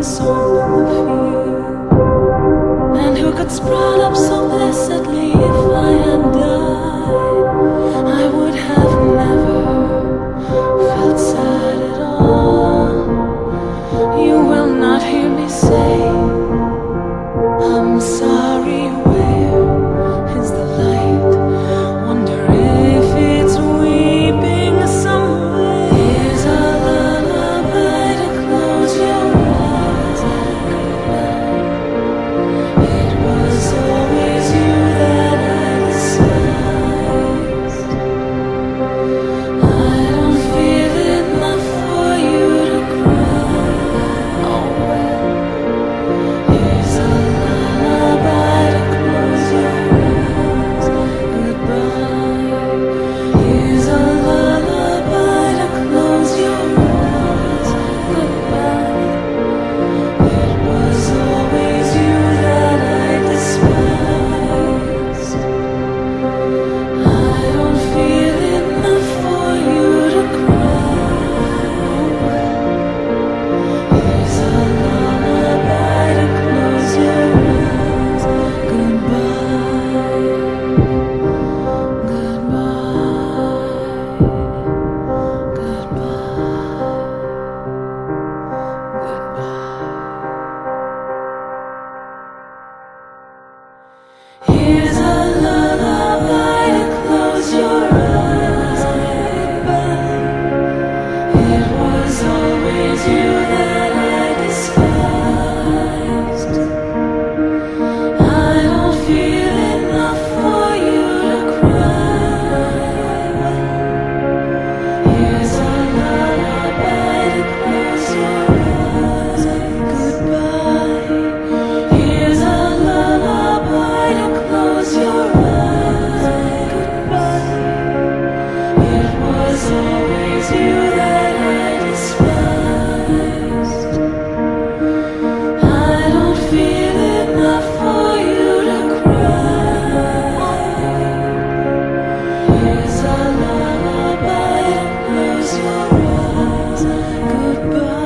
sown in the field, and who could sprout up so blessedly if I had died? I would have never felt sad at all. You will not hear me say I'm sorry. Where is the light? Wonder if it's weeping somewhere. Here's a lullaby to close your eyes at goodnight. It was always you that I despised. I don't feel enough for you to cry. Oh well. Here's a lullaby to close your eyes. Goodbye. Here's a lullaby to close your eyes. Goodbye. It was always you that I despised. I don't feel enough for you to cry. Oh well. Here's a lullaby to close your eyes. Goodbye. Here's a lullaby to close your eyes. Goodbye. It was always you that I despised. I don't feel enough for you to cry. Here's a lullaby to close your eyes. Goodbye. Here's a lullaby to close your eyes. Goodbye. It was always you that I despised. I don't feel enough for you to cry. Here's a lullaby to close your eyes. Goodbye.